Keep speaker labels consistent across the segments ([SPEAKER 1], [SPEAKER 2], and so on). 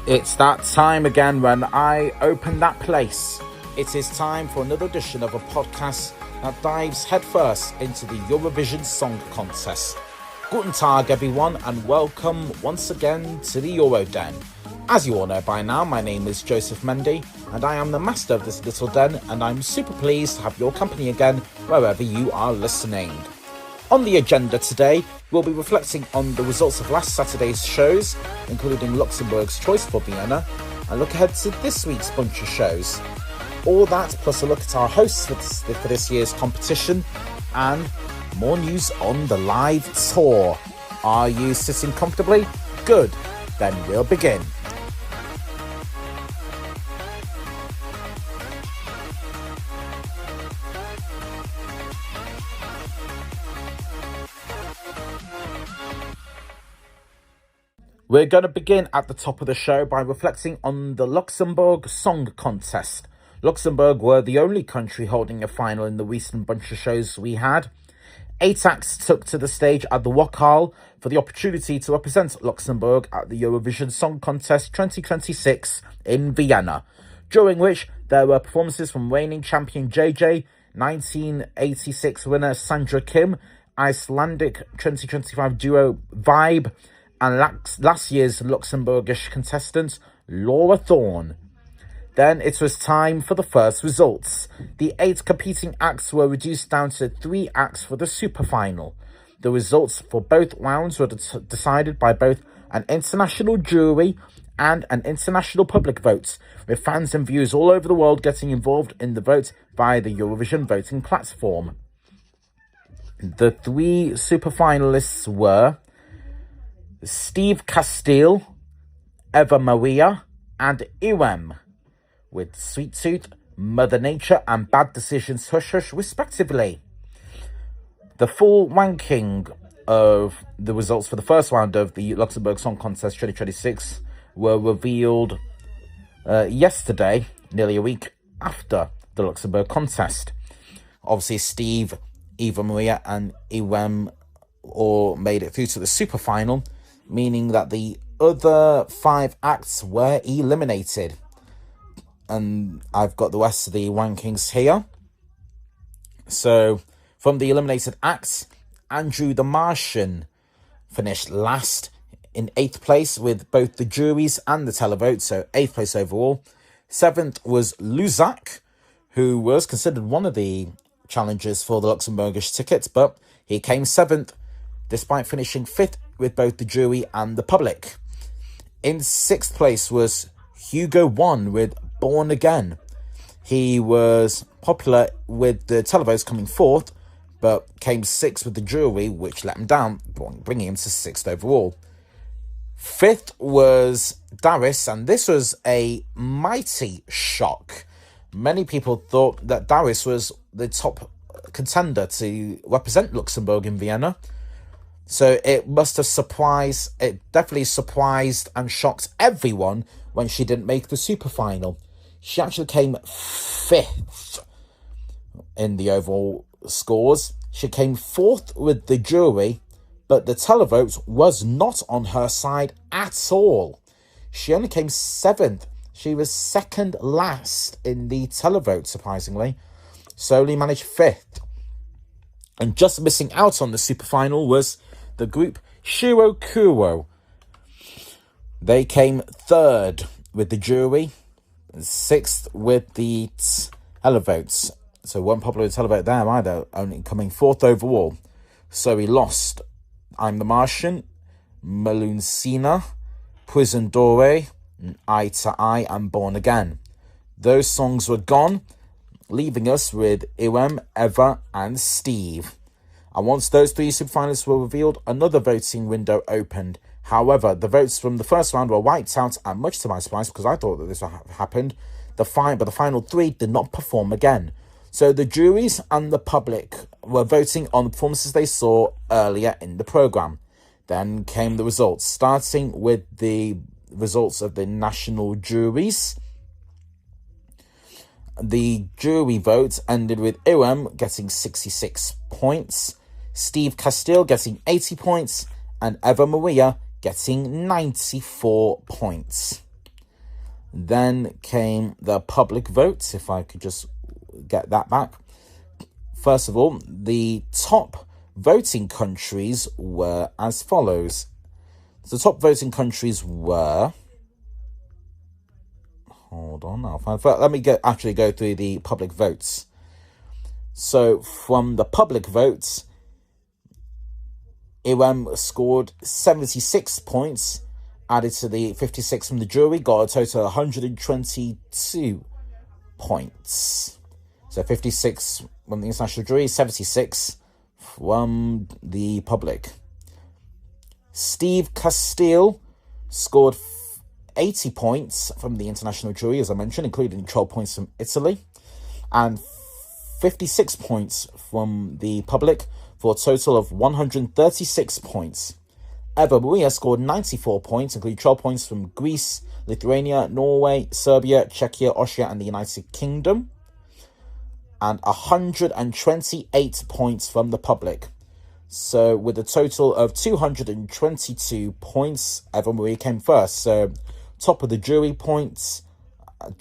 [SPEAKER 1] It's that time again when I open that place. It is time for another edition of a podcast that dives headfirst into the Eurovision Song Contest. Guten Tag everyone and welcome once again to the Euroden. As you all know by now, my name is Joseph Mendy and I am the master of this little den, and I'm super pleased to have your company again wherever you are listening. On the agenda today, we'll be reflecting on the results of last Saturday's shows, including Luxembourg's choice for Vienna, and look ahead to this week's bunch of shows. All that plus a look at our hosts for this year's competition, and more news on the live tour. Are you sitting comfortably? Good, then we'll begin. We're going to begin at the top of the show by reflecting on the Luxembourg Song Contest. Luxembourg were the only country holding a final in the recent bunch of shows we had. 8 acts took to the stage at the wildcard for the opportunity to represent Luxembourg at the Eurovision Song Contest 2026 in Vienna, during which there were performances from reigning champion JJ, 1986 winner Sandra Kim, Icelandic 2025 duo Vibe, and last year's Luxembourgish contestant, Laura Thorne. Then it was time for the first results. The 8 competing acts were reduced down to 3 acts for the super final. The results for both rounds were decided by both an international jury and an international public vote, with fans and viewers all over the world getting involved in the vote via the Eurovision voting platform. The 3 super finalists were Steve Castile, Eva Maria, and Iwem, with Sweet Tooth, Mother Nature, and Bad Decisions Hush Hush, respectively. The full ranking of the results for the first round of the Luxembourg Song Contest 2026 were revealed yesterday, nearly a week after the Luxembourg contest. Obviously, Steve, Eva Maria, and Iwem all made it through to the super final, meaning that the other 5 acts were eliminated. And I've got the rest of the rankings here. So, from the eliminated acts, Andrew the Martian finished last in 8th place with both the juries and the televote, so 8th place overall. 7th was Luzak, who was considered one of the challengers for the Luxembourgish ticket, but he came 7th despite finishing 5th with both the jury and the public. In 6th place was Hugo One with Born Again. He was popular with the televotes coming 4th, but came 6th with the jury, which let him down, bringing him to 6th overall. 5th was Darius, and this was a mighty shock. Many people thought that Darius was the top contender to represent Luxembourg in Vienna. So it definitely surprised and shocked everyone when she didn't make the super final. She actually came 5th in the overall scores. She came 4th with the jury, but the televote was not on her side at all. She only came 7th. She was second last in the televote, surprisingly. So only managed 5th. And just missing out on the super final was the group Shiro Kuro. They came 3rd with the jury, 6th with the televotes. So weren't popular with televote there either, only coming 4th overall. So we lost I'm the Martian, Maluncina, Prison Dore, Eye to Eye, and Born Again. Those songs were gone, leaving us with Iwem, Eva, and Steve. And once those 3 superfinalists were revealed, another voting window opened. However, the votes from the first round were wiped out, and much to my surprise, because I thought that this happened, but the final 3 did not perform again. So the juries and the public were voting on the performances they saw earlier in the programme. Then came the results, starting with the results of the national juries. The jury vote ended with Iwem getting 66 points, Steve Castile getting 80 points, and Eva Maria getting 94 points. Then came the public vote, if I could just get that back. First of all, the top voting countries were as follows. The top voting countries were... Hold on, let me actually go through the public votes. So, from the public votes, Iran scored 76 points, added to the 56 from the jury, got a total of 122 points. So 56 from the international jury, 76 from the public. Steve Castile scored 80 points from the international jury, as I mentioned, including 12 points from Italy, and 56 points from the public, for a total of 136 points. Eva Maria scored 94 points, including 12 points from Greece, Lithuania, Norway, Serbia, Czechia, Austria, and the United Kingdom, and 128 points from the public. So, with a total of 222 points, Eva Maria came first. So, top of the jury points,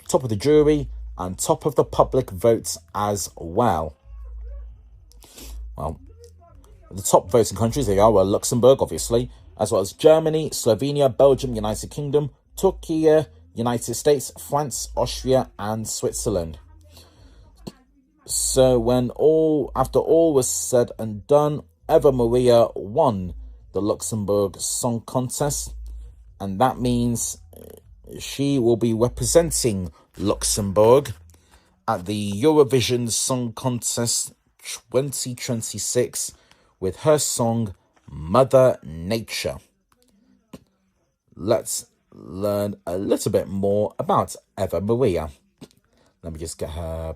[SPEAKER 1] top of the jury, and top of the public votes as well. Well, the top voting countries, they were Luxembourg, obviously, as well as Germany, Slovenia, Belgium, United Kingdom, Turkey, United States, France, Austria, and Switzerland. So after all was said and done, Eva Maria won the Luxembourg Song Contest, and that means she will be representing Luxembourg at the Eurovision Song Contest 2026 with her song Mother Nature. Let's learn a little bit more about Eva Maria. Let me just get her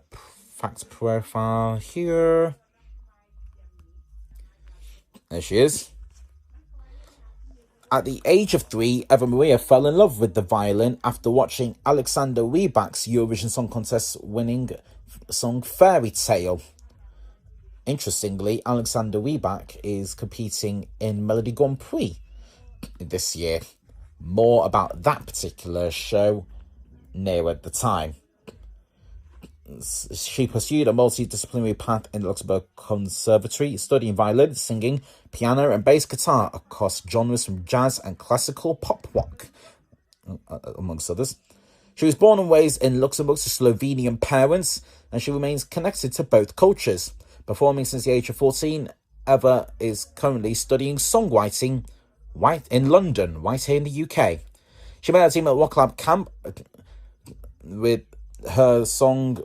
[SPEAKER 1] fact profile here. There she is. At the age of 3, Eva Maria fell in love with the violin after watching Alexander Rybak's Eurovision Song Contest winning song Fairy Tale. Interestingly, Alexander Rybak is competing in Melody Grand Prix this year. More about that particular show nearer the time. She pursued a multidisciplinary path in the Luxembourg Conservatory, studying violin, singing, piano and bass guitar across genres from jazz and classical pop rock, amongst others. She was born and raised in Luxembourg to Slovenian parents, and she remains connected to both cultures. Performing since the age of 14, Eva is currently studying songwriting in London, right here in the UK. She made a team at Rock Lab Camp, with her song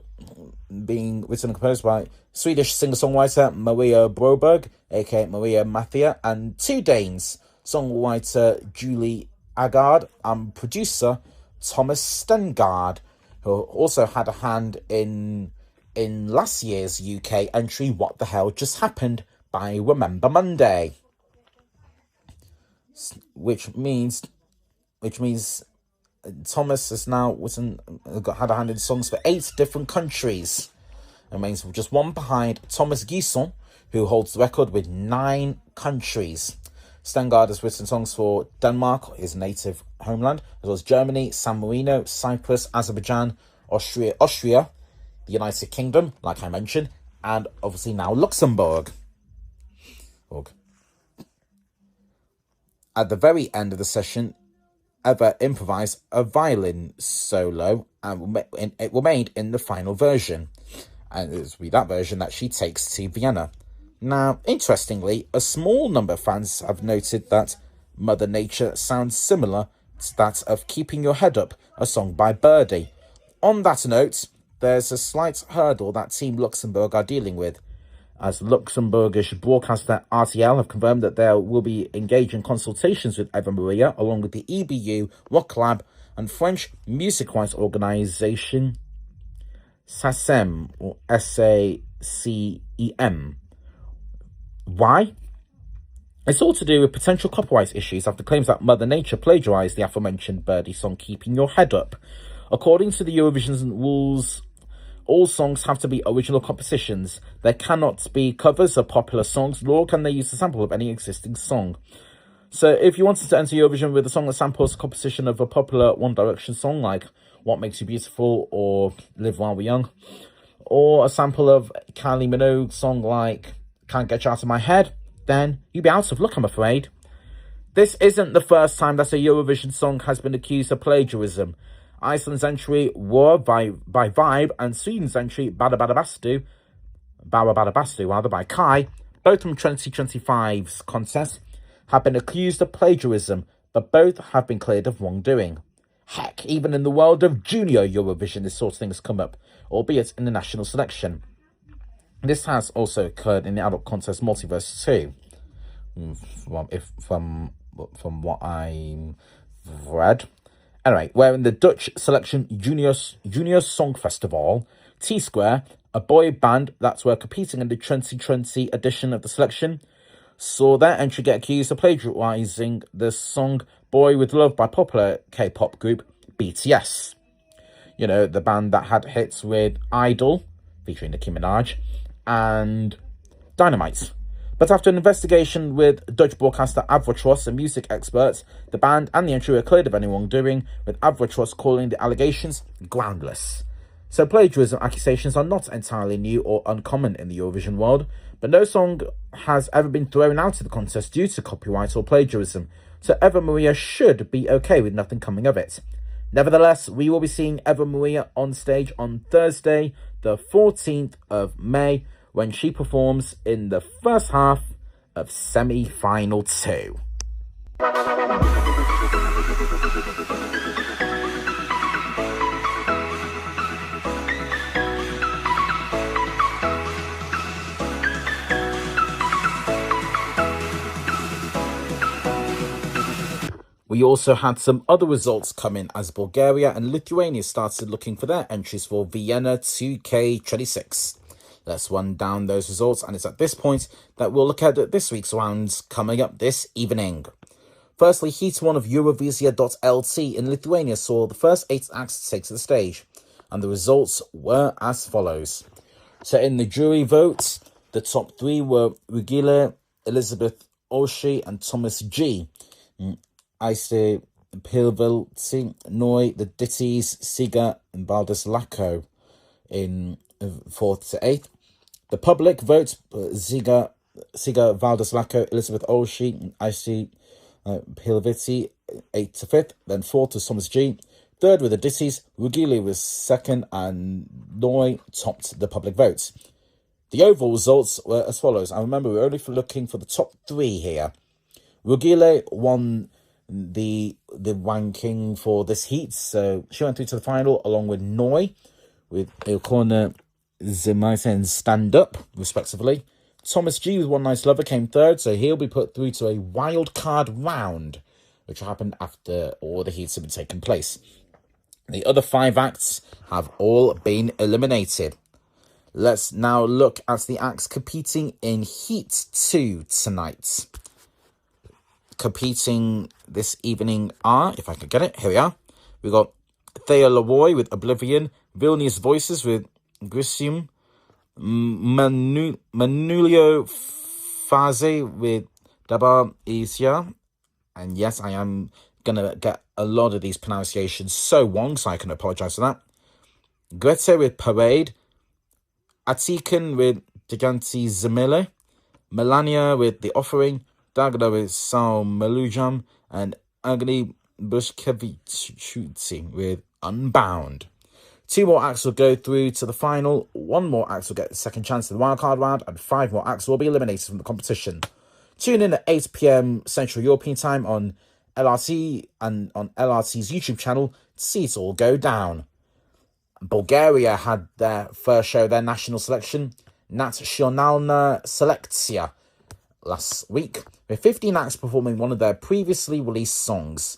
[SPEAKER 1] being written and composed by Swedish singer-songwriter Maria Broberg, aka Maria Mathia, and 2 Danes, songwriter Julie Agard and producer Thomas Stengard, who also had a hand in last year's UK entry What the Hell Just Happened by Remember Monday, which means Thomas has now had a hand in songs for 8 different countries, and remains just one behind Thomas Gisson, who holds the record with 9 countries. Stengard has written songs for Denmark, his native homeland, as well as Germany, San Marino, Cyprus, Azerbaijan, Austria, the United Kingdom, like I mentioned, and obviously now Luxembourg. At the very end of the session, Eva improvised a violin solo, and it remained in the final version. And it will be that version that she takes to Vienna. Now, interestingly, a small number of fans have noted that Mother Nature sounds similar to that of Keeping Your Head Up, a song by Birdie. On that note, there's a slight hurdle that Team Luxembourg are dealing with, as Luxembourgish broadcaster RTL have confirmed that they will be engaging consultations with Eva Maria, along with the EBU, Rock Lab, and French music rights organisation SACEM, or SACEM. Why? It's all to do with potential copyright issues after claims that Mother Nature plagiarised the aforementioned Birdie song Keeping Your Head Up. According to the Eurovision rules, all songs have to be original compositions. There cannot be covers of popular songs, nor can they use a sample of any existing song. So if you wanted to enter Eurovision with a song that samples a composition of a popular One Direction song like What Makes You Beautiful or Live While We're Young, or a sample of Kylie Minogue's song like Can't Get You Out of My Head, then you'd be out of luck, I'm afraid. This isn't the first time that a Eurovision song has been accused of plagiarism. Iceland's entry War by Vibe and Sweden's entry Bada Bada Bastu by Kai, both from 2025's contest, have been accused of plagiarism, but both have been cleared of wrongdoing. Heck, even in the world of junior Eurovision, this sort of thing has come up, albeit in the national selection. This has also occurred in the adult contest Multiverse 2, from what I've read. Anyway, where in the Dutch selection Junior Song Festival, T-Square, a boy band that were competing in the 2020 edition of the selection, saw their entry get accused of plagiarizing the song Boy With Love by popular K-pop group BTS. You know, the band that had hits with Idol, featuring Nicki Minaj, and Dynamite. But after an investigation with Dutch broadcaster Avrotros and music experts, the band and the entry were cleared of any wrongdoing, with Avrotros calling the allegations groundless. So plagiarism accusations are not entirely new or uncommon in the Eurovision world, but no song has ever been thrown out of the contest due to copyright or plagiarism, so Eva Maria should be okay with nothing coming of it. Nevertheless, we will be seeing Eva Maria on stage on Thursday, the 14th of May, when she performs in the first half of semi-final 2. We also had some other results come in as Bulgaria and Lithuania started looking for their entries for Vienna 2K26. Let's run down those results, and it's at this point that we'll look at this week's rounds coming up this evening. Firstly, Heat 1 of Eurovision.lt in Lithuania saw the first 8 acts take to the stage, and the results were as follows. So in the jury votes, the top 3 were Rugile, Elizabeth Oshie and Thomas G. Aiste Pilvelti, Noi, the Ditties, Siga and Baldas Lako in 4th to 8th. The public vote, Siga, Valdas Lako, Elizabeth Oshie, and Aiste Pilvelti, 8th to 5th. Then 4th was Thomas G. 3rd were the Ditties, Rugile was 2nd, and Noi topped the public votes. The overall results were as follows. I remember we're only looking for the top 3 here. Rugile won the ranking for this heat, so she went through to the final along with Noi, with Ilkona Zimaita and Stand Up, respectively. Thomas G with One Nice Lover came 3rd, so he'll be put through to a wildcard round, which happened after all the heats have been taking place. The other 5 acts have all been eliminated. Let's now look at the acts competing in Heat 2 tonight. Competing this evening are, if I can get it, here we are. We got Thea Lavoy with Oblivion, Vilnius Voices with Grisium, Manulio Faze with Dabar Isya. And yes, I am going to get a lot of these pronunciations so wrong, so I can apologise for that. Grete with Parade, Atikan with Giganti Zemile, Melania with The Offering, Dagda with Sao Melujam, and Agni Bushkevich with Unbound. 2 more acts will go through to the final, 1 more act will get a second chance in the wildcard round, and 5 more acts will be eliminated from the competition. Tune in at 8 p.m. Central European Time on LRT and on LRT's YouTube channel to see it all go down. Bulgaria had their first show, their national selection, Nationalna Selekcja, last week, with 15 acts performing one of their previously released songs.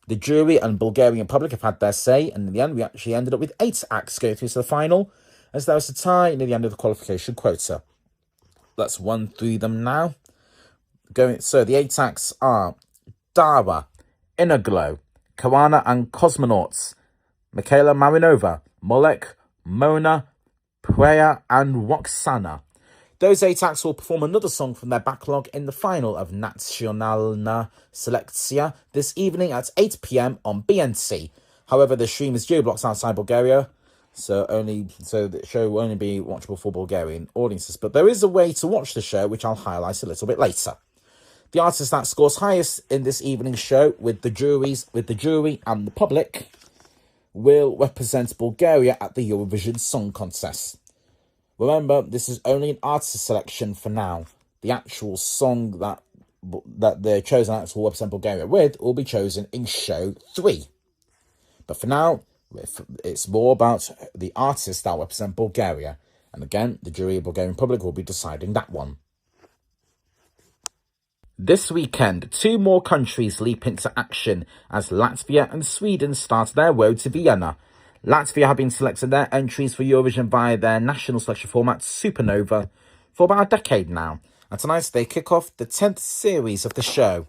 [SPEAKER 1] The jury and Bulgarian public have had their say, and in the end we actually ended up with 8 acts going through to the final, as there was a tie near the end of the qualification quota. Let's run through them now. So the 8 acts are Dara, Inner Glow, Kawana and Cosmonauts, Michaela Marinova, Molek, Mona, Preya and Roxana. Those 8 acts will perform another song from their backlog in the final of Nationalna Selekcja this evening at 8 p.m. on BNC. However, the stream is geo-blocked outside Bulgaria, so the show will only be watchable for Bulgarian audiences. But there is a way to watch the show, which I'll highlight a little bit later. The artist that scores highest in this evening's show with the jury and the public will represent Bulgaria at the Eurovision Song Contest. Remember, this is only an artist selection for now. The actual song that the chosen acts will represent Bulgaria with will be chosen in show 3. But for now, it's more about the artists that represent Bulgaria. And again, the jury of Bulgarian public will be deciding that one. This weekend, 2 more countries leap into action as Latvia and Sweden start their road to Vienna. Latvia have been selecting their entries for Eurovision via their national selection format, Supernova, for about a decade now. And tonight they kick off the 10th series of the show.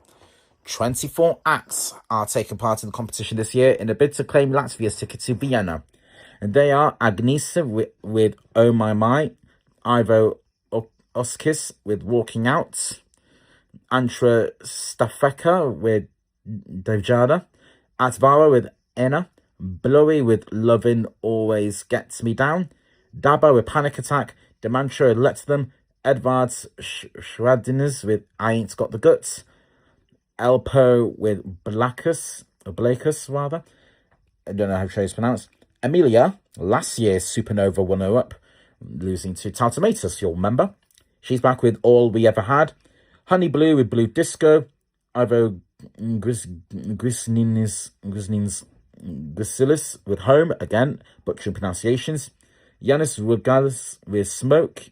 [SPEAKER 1] 24 acts are taking part in the competition this year in a bid to claim Latvia's ticket to Vienna. And they are Agnesa with Oh My, Ivo Oskis with Walking Out, Antra Stafeka with Devjada, Atvara with Ena, Blowy with Lovin' Always Gets Me Down, Daba with Panic Attack, Demantra with Let Them, Edvards Shradiners with I Ain't Got the Guts, Elpo with Blackus, I don't know how it's pronounced, Emilia, last year's Supernova runner-up, losing to Taltomatus, you'll remember. She's back with All We Ever Had, Honey Blue with Blue Disco, Ivo Grisnin's Gusilis with Home, again, butchering pronunciations, Yanis Rugalis with Smoke,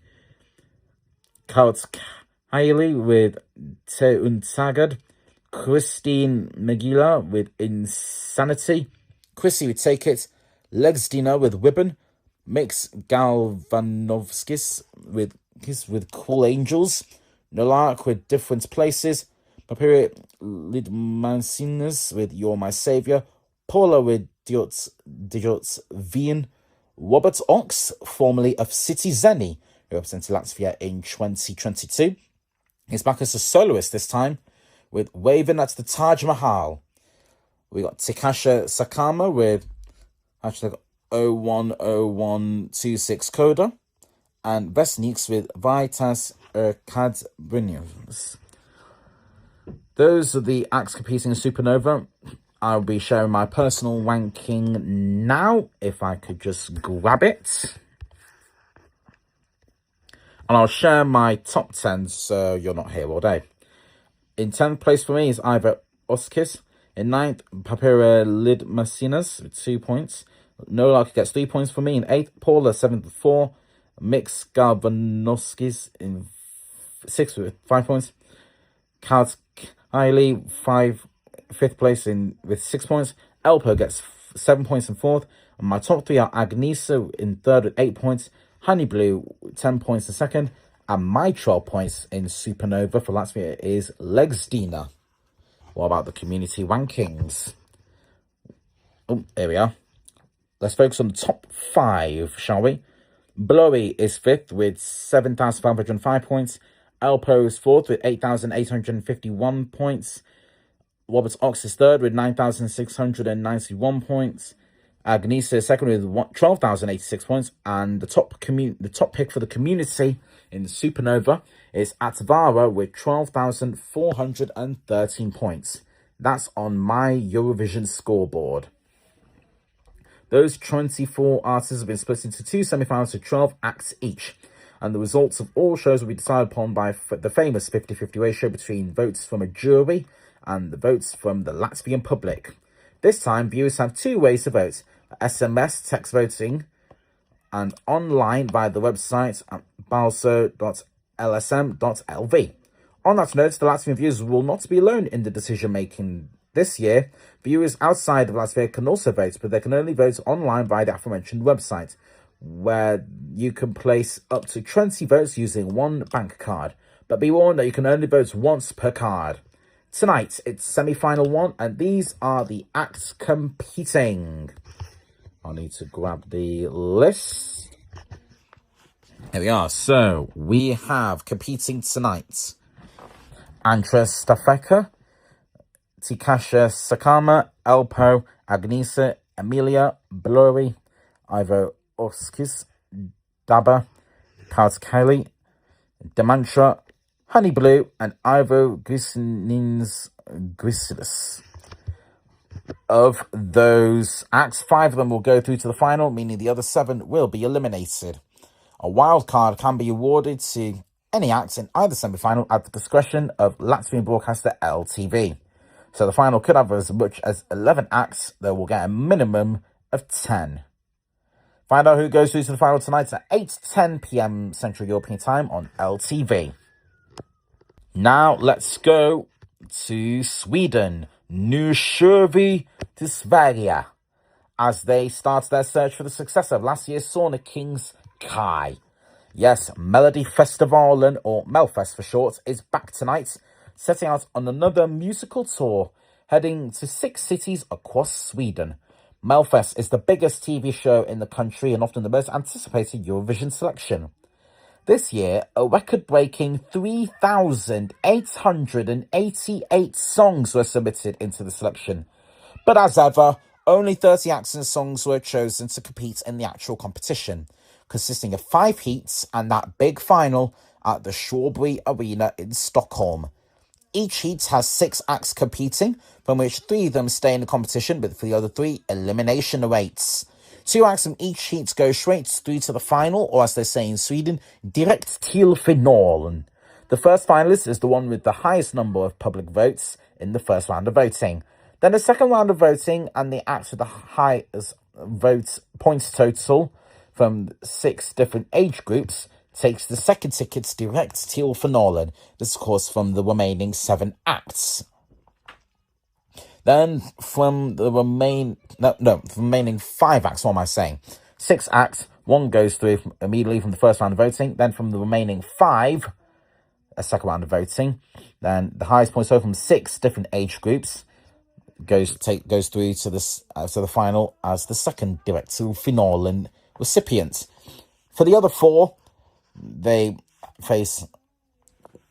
[SPEAKER 1] Kaut Hailey with Te Untagad, Christine Megila with Insanity, Chrissy with Take It, Legsdina with Wibbon, Mix Galvanovskis with Cool Angels, Nolark with Different Places, Papiri Lidmansinas with You're My Saviour, Paula with Diots Vien, Robert Ox, formerly of City Zeni, who represented Latvia in 2022. He's back as a soloist this time, with Waving at the Taj Mahal. We got Tikasha Sakama with hashtag 010126 Coda, and Vesniks with Vitas Erkad Brinius. Those are the acts competing in Supernova. I'll be sharing my personal ranking now, if I could just grab it. And I'll share my top 10, so you're not here all day. In 10th place for me is Ivo Oskis. In 9th, Papira Lidmasinas with 2 points. Nolak gets 3 points for me. In 8th, Paula 7th with 4. Mix Galvanoskis in 6th with 5 points. Kalt Hailey 5th place with 6 points. Elpo gets 7 points in 4th. And my top 3 are Agnesa in 3rd with 8 points. Honey Blue 10 points in 2nd. And my 12 points in Supernova for Latvia is Legsdina. What about the community rankings? Oh, here we are. Let's focus on the top 5, shall we? Blowy is 5th with 7,505 points. Elpo is 4th with 8,851 points. Roberts Ox is 3rd with 9,691 points. Agnesa is 2nd with 12,086 points. And the top pick for the community in Supernova is Atvara with 12,413 points. That's on my Eurovision scoreboard. Those 24 artists have been split into 2 semi-finals with 12 acts each. And the results of all shows will be decided upon by the famous 50-50 ratio between votes from a jury and the votes from the Latvian public. This time, viewers have 2 ways to vote: SMS text voting and online via the website at balso.lsm.lv. On that note, the Latvian viewers will not be alone in the decision-making this year. Viewers outside of Latvia can also vote, but they can only vote online via the aforementioned website, where you can place up to 20 votes using 1 bank card. But be warned that you can only vote once per card. Tonight, it's semi-final 1, and these are the acts competing. I need to grab the list. Here we are. So, we have competing tonight Antra Stafeka, Tikasha Sakama, Elpo, Agnesa, Emilia, Blurry, Ivo Orskis, Daba, Kauskali, Demantra, Honey Blue, and Ivo Grisnins Grisilus. Of those acts, 5 of them will go through to the final, meaning the other 7 will be eliminated. A wild card can be awarded to any acts in either semi-final at the discretion of Latvian broadcaster LTV. So the final could have as much as 11 acts, though we'll get a minimum of 10. Find out who goes through to the final tonight at 8:10 p.m. Central European Time on LTV. Now let's go to Sweden. Nu kör vi till Sverige, as they start their search for the successor of last year's Sauna Kings, Kai. Yes, Melody Festivalen, or Melfest for short, is back tonight, setting out on another musical tour, heading to 6 cities across Sweden. Melfest is the biggest TV show in the country and often the most anticipated Eurovision selection. This year, a record-breaking 3,888 songs were submitted into the selection. But as ever, only 30 acts and songs were chosen to compete in the actual competition, consisting of 5 heats and that big final at the Strawberry Arena in Stockholm. Each heat has 6 acts competing, from which 3 of them stay in the competition, but for the other 3, elimination awaits. 2 acts from each heat go straight through to the final, or as they say in Sweden, direkt till finalen. The first finalist is the one with the highest number of public votes in the first round of voting. Then the second round of voting, and the act with the highest vote points total from 6 different age groups takes the second tickets direct till finalen. This, of course, from the remaining 7 acts. Then from the remaining 5 acts, what am I saying? 6 acts, 1 goes through immediately from the first round of voting. Then from the remaining 5, a second round of voting. Then the highest points total from 6 different age groups goes through to the final as the second direct till finalen recipient. For the other 4, they face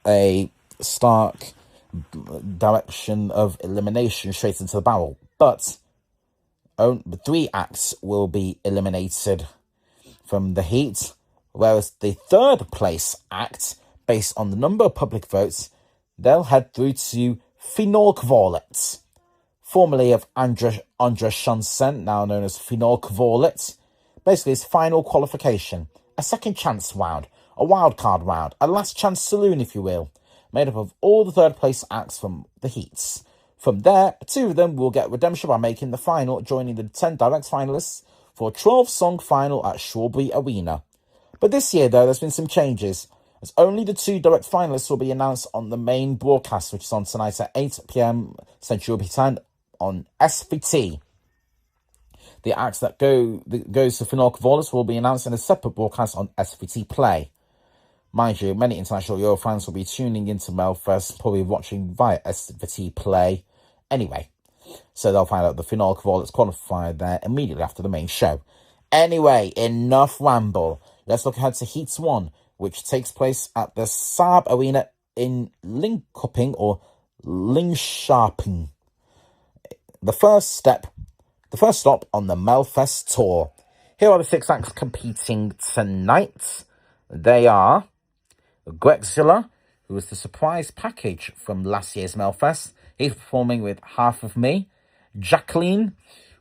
[SPEAKER 1] a stark direction of elimination straight into the barrel, but 3 acts will be eliminated from the heat, whereas the third place act, based on the number of public votes, they'll head through to finalkvalet, formerly of Andra Chansen, now known as finalkvalet. Basically, it's final qualification, a second chance round, a wildcard round, a last chance saloon, if you will, made up of all the third place acts from the heats. From there, 2 of them will get redemption by making the final, joining the 10 direct finalists for a 12-song final at Strawberry Arena. But this year, though, there's been some changes, as only the 2 direct finalists will be announced on the main broadcast, which is on tonight at 8 p.m. Central European Time on SVT. The acts that goes to finalkvalet will be announced in a separate broadcast on SVT Play. Mind you, many international Euro fans will be tuning into Melfest, probably watching via SVT Play. Anyway, so they'll find out the finalkvalet's qualified there immediately after the main show. Anyway, enough ramble. Let's look ahead to Heat 1, which takes place at the Saab Arena in Linköping or Linköping. The first stop on the Melfest tour. Here are the 6 acts competing tonight. They are Grexula, who was the surprise package from last year's Melfest. He's performing with Half of Me. Jacqueline,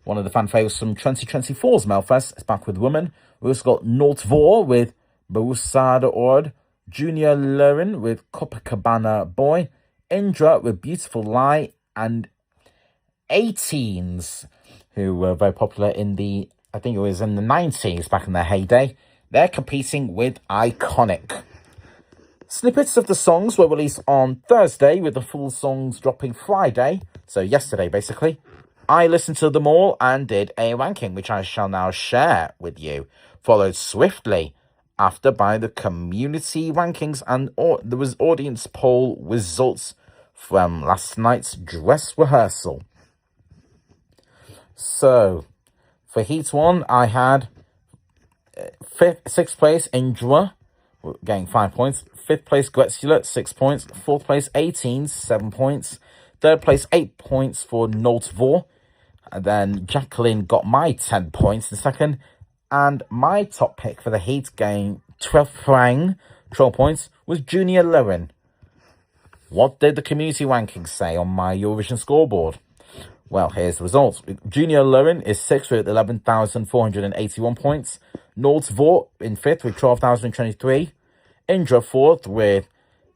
[SPEAKER 1] one of the fan favourites from 2024's Melfest, is back with Woman. We've also got Nordvor with Barusada Ord. Junior Lurin with Copacabana Boy. Indra with Beautiful Lie. And 18s, who were very popular in the 90s, back in their heyday. They're competing with Iconic. Snippets of the songs were released on Thursday, with the full songs dropping Friday, so yesterday basically. I listened to them all and did a ranking, which I shall now share with you, followed swiftly after by the community rankings and there was audience poll results from last night's dress rehearsal. So, for Heat 1, I had 6th place Indra, getting 5 points. 5th place Gretsula, 6 points. 4th place 18, 7 points. 3rd place 8 points for Noltvor. And then Jacqueline got my 10 points in second. And my top pick for the heat game, 12 points, was Junior Lewin. What did the community rankings say on my Eurovision scoreboard? Well, here's the results. Junior Lewin is 6th with 11,481 points. Nord Vort in 5th with 12,023. Indra 4th with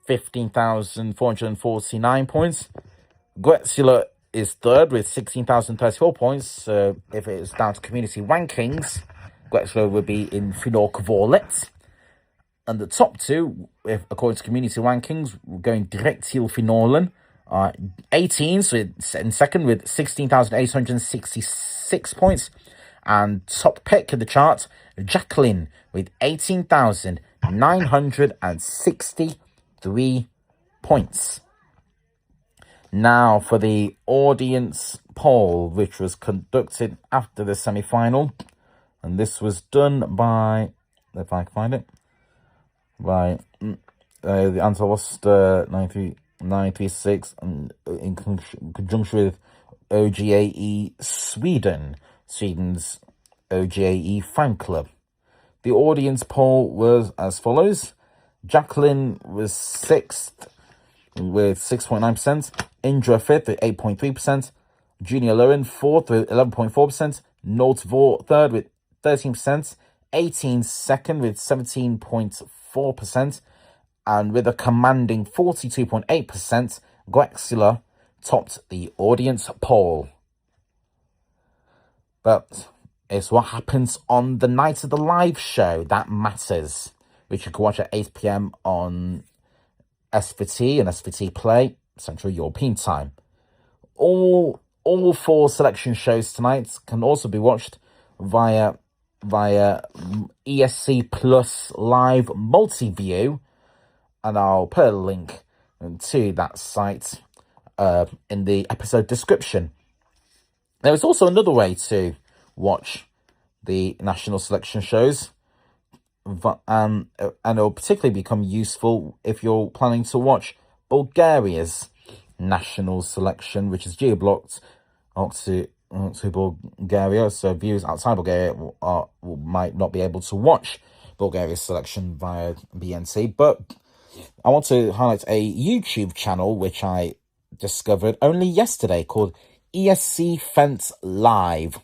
[SPEAKER 1] 15,449 points. Gretzula is 3rd with 16,034 points. So if it is down to community rankings, Gretzula would be in Finor Kvorlet. And the top two, if according to community rankings, we're going direct till finalen. 18s in second with 16,866 points. And top pick in the chart, Jacqueline with 18,963 points. Now for the audience poll, which was conducted after the semi-final. And this was done by, if I can find it, by the answer was 936 in conjunction with OGAE Sweden, Sweden's OGAE fan club. The audience poll was as follows. Jacqueline was 6th with 6.9%, Indra 5th with 8.3%, Junior Lewin 4th with 11.4%, Nord Vort 3rd with 13%, 18 second with 17.4%, and with a commanding 42.8%, Gretzula topped the audience poll. But it's what happens on the night of the live show that matters, which you can watch at 8 p.m. on SVT and SVT Play, Central European Time. All 4 selection shows tonight can also be watched via ESC Plus Live Multi-View, and I'll put a link to that site in the episode description. There is also another way to watch the national selection shows, and it'll particularly become useful if you're planning to watch Bulgaria's national selection, which is geo-blocked to Bulgaria, so viewers outside Bulgaria might not be able to watch Bulgaria's selection via BNT. But I want to highlight a YouTube channel which I discovered only yesterday called ESC Fence Live.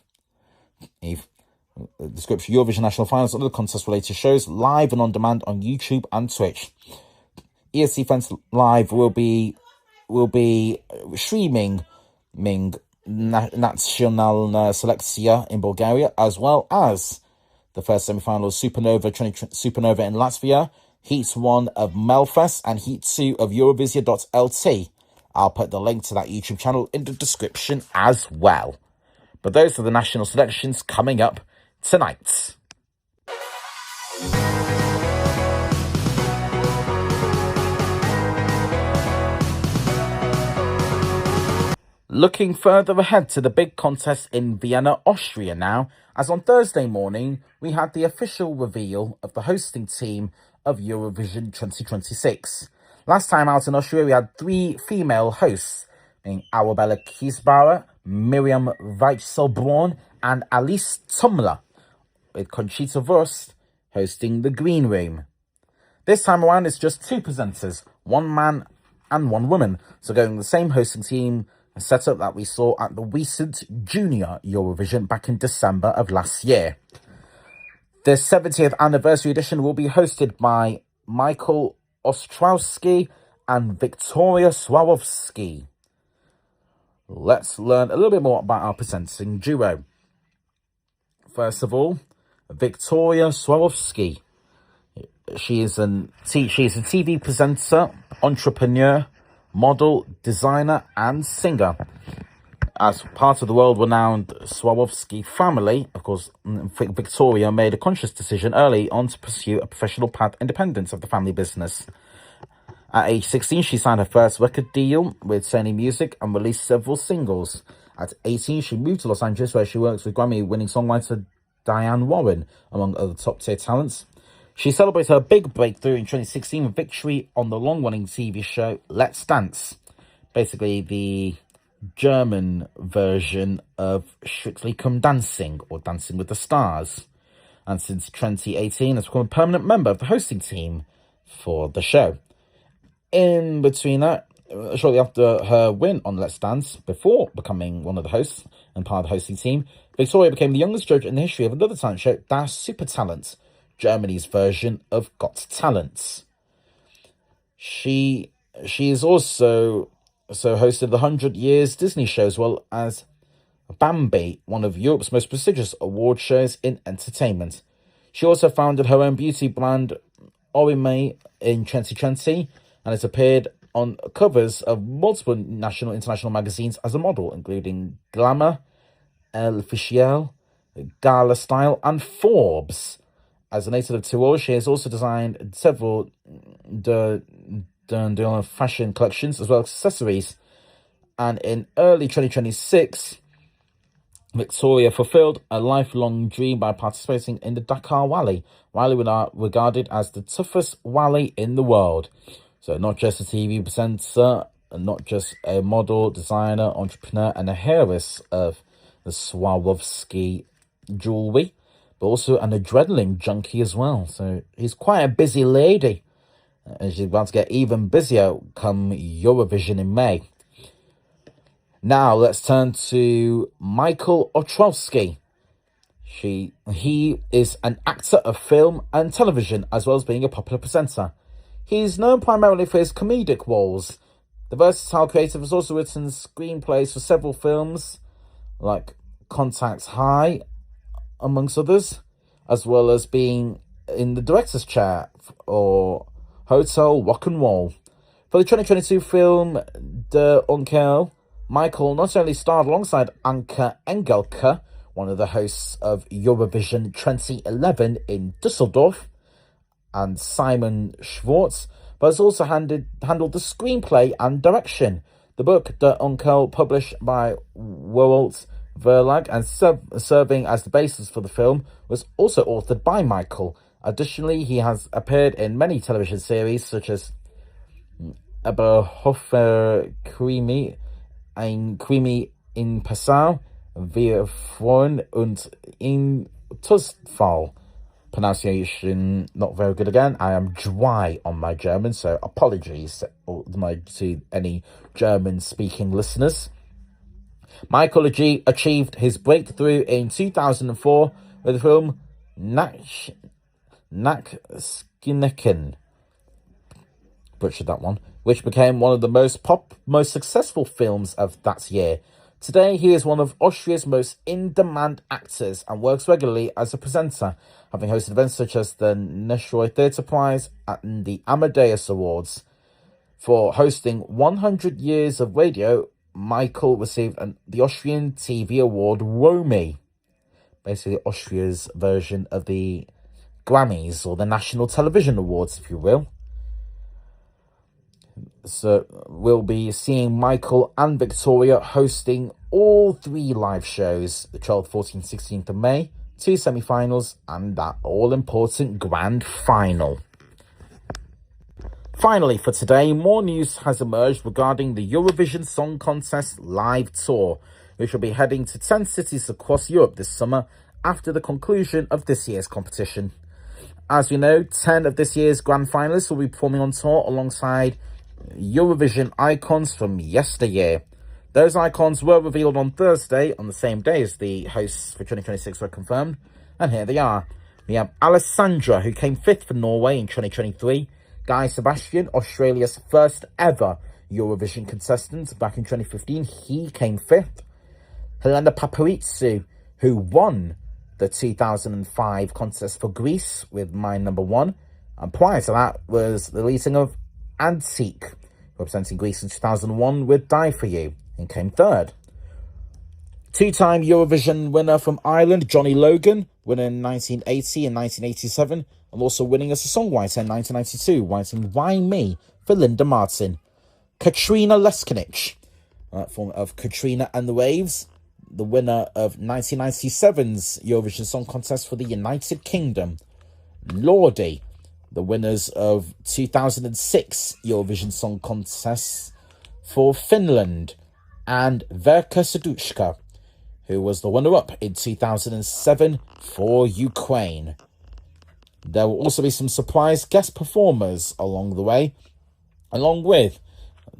[SPEAKER 1] Description: Eurovision National Finals and other contest-related shows live and on demand on YouTube and Twitch. ESC Fence Live will be streaming National Selekcja in Bulgaria, as well as the first semi-final of Supernova in Latvia, Heat 1 of Melfest, and Heat 2 of Eurovision.lt. I'll put the link to that YouTube channel in the description as well. But those are the national selections coming up tonight. Looking further ahead to the big contest in Vienna, Austria now, as on Thursday morning, we had the official reveal of the hosting team of Eurovision 2026. Last time out in Austria, we had 3 female hosts, being Arabella Kiesbauer, Miriam Weitzelborn, and Alice Tumler, with Conchita Wurst hosting the Green Room. This time around, it's just 2 presenters, 1 man and 1 woman, so going the same hosting team setup that we saw at the recent Junior Eurovision back in December of last year. The 70th anniversary edition will be hosted by Michael Ostrowski and Victoria Swarovski. Let's learn a little bit more about our presenting duo. First of all, Victoria Swarovski. She is a TV presenter, entrepreneur, model, designer, and singer. As part of the world-renowned Swarovski family, of course, Victoria made a conscious decision early on to pursue a professional path independent of the family business. At age 16, she signed her first record deal with Sony Music and released several singles. At 18, she moved to Los Angeles, where she works with Grammy-winning songwriter Diane Warren, among other top-tier talents. She celebrated her big breakthrough in 2016 with victory on the long-running TV show Let's Dance, basically the German version of Strictly Come Dancing, or Dancing with the Stars, and since 2018 has become a permanent member of the hosting team for the show. In between that, shortly after her win on Let's Dance, before becoming one of the hosts and part of the hosting team, Victoria became the youngest judge in the history of another talent show, Das Super Talent, Germany's version of Got Talent. She is also hosted the 100 Years Disney show, as well as Bambi, one of Europe's most prestigious award shows in entertainment. She also founded her own beauty brand, Orime, in 2020, and has appeared on covers of multiple national and international magazines as a model, including Glamour, Elle Officielle, Gala Style, and Forbes. As a native of Tyrol, she has also designed several fashion collections, as well as accessories. And in early 2026, Victoria fulfilled a lifelong dream by participating in the Dakar Rally. Rally was regarded as the toughest rally in the world. So not just a TV presenter, not just a model, designer, entrepreneur, and a heiress of the Swarovski jewelry, but also an adrenaline junkie as well. So he's quite a busy lady, and she's about to get even busier come Eurovision in May. Now let's turn to Michael Ostrowski. He is an actor of film and television, as well as being a popular presenter. He's known primarily for his comedic roles. The versatile creative has also written screenplays for several films, like Contact High, amongst others, as well as being in the director's chair or Hotel Rock and Roll. For the 2022 film Der Onkel, Michael not only starred alongside Anke Engelke, one of the hosts of Eurovision 2011 in Dusseldorf, and Simon Schwartz, but has also handled the screenplay and direction. The book, Der Onkel, published by Rowohlt Verlag and serving as the basis for the film, was also authored by Michael. Additionally, he has appeared in many television series such as Eberhofer Krimi, Ein Krimi in Passau, Wir Freuen und in Tussfall. Pronunciation not very good again. I am dry on my German, so apologies to any German-speaking listeners. Michael achieved his breakthrough in 2004 with the film Nackskinneken, butchered that one, which became one of the most successful films of that year. Today, he is one of Austria's most in-demand actors and works regularly as a presenter, having hosted events such as the Nestroy Theatre Prize and the Amadeus Awards. For hosting 100 Years of Radio, Michael received the Austrian TV award Romy, basically Austria's version of the Grammys, or the National Television Awards, if you will. So we'll be seeing Michael and Victoria hosting all 3 live shows, the 12th, 14th, 16th of May, 2 semi-finals, and that all-important grand final. Finally, for today, more news has emerged regarding the Eurovision Song Contest live tour, which will be heading to 10 cities across Europe this summer after the conclusion of this year's competition. As we know, 10 of this year's grand finalists will be performing on tour alongside Eurovision icons from yesteryear. Those icons were revealed on Thursday, on the same day as the hosts for 2026 were confirmed, and here they are. We have Alessandra, who came 5th for Norway in 2023, Guy Sebastian, Australia's first ever Eurovision contestant back in 2015, he came 5th, Helena Paparizou, who won the 2005 contest for Greece with My Number One, and prior to that was the lead singer of Antique, representing Greece in 2001 with Die For You, and came 3rd. 2-time Eurovision winner from Ireland, Johnny Logan, winning in 1980 and 1987, and also winning as a songwriter in 1992, writing Why Me for Linda Martin. Katrina Leskinich, form of Katrina and the Waves, the winner of 1997's Eurovision Song Contest for the United Kingdom. Lordi, the winners of 2006 Eurovision Song Contest for Finland. and Verka Serduchka, who was the runner-up in 2007 for Ukraine. There will also be some surprise guest performers along the way, along with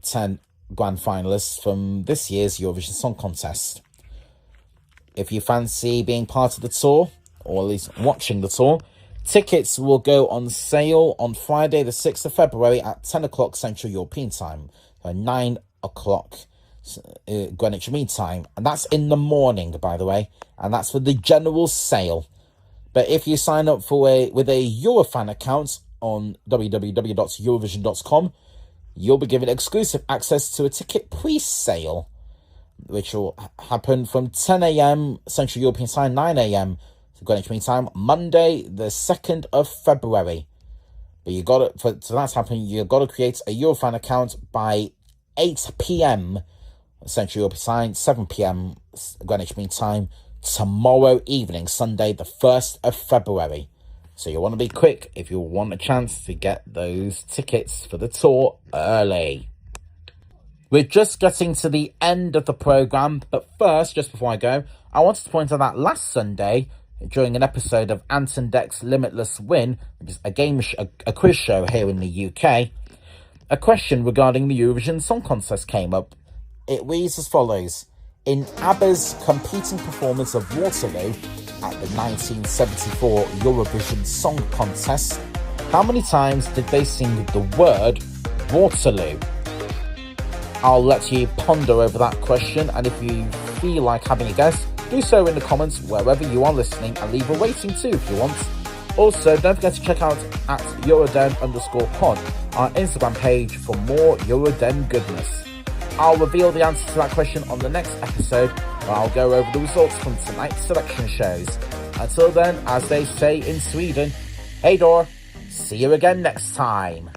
[SPEAKER 1] 10 grand finalists from this year's Eurovision Song Contest. If you fancy being part of the tour, or at least watching the tour, tickets will go on sale on Friday the 6th of February at 10 o'clock Central European Time, so 9 o'clock Greenwich Mean Time. And that's in the morning, by the way, and that's for the general sale. But if you sign up with a Eurofan account on www.eurovision.com, you'll be given exclusive access to a ticket pre-sale, which will happen from 10 a.m. Central European Time, 9 a.m. Greenwich Mean Time, Monday, the 2nd of February. But for that to happen, you've got to create a Eurofan account by 8 p.m. Central European Time, 7 p.m. Greenwich Mean Time, tomorrow evening, Sunday, the 1st of February. So you want to be quick if you want a chance to get those tickets for the tour early. We're just getting to the end of the programme, but first, just before I go, I wanted to point out that last Sunday, during an episode of Anton Deck's Limitless Win, which is a quiz show here in the UK, a question regarding the Eurovision Song Contest came up. It reads as follows. In ABBA's competing performance of Waterloo at the 1974 Eurovision Song Contest, how many times did they sing the word Waterloo? I'll let you ponder over that question, and if you feel like having a guess, do so in the comments wherever you are listening, and leave a rating too if you want. Also, don't forget to check out at Euroden_pod, our Instagram page, for more Euroden goodness. I'll reveal the answer to that question on the next episode, where I'll go over the results from tonight's selection shows. Until then, as they say in Sweden, hej då, see you again next time.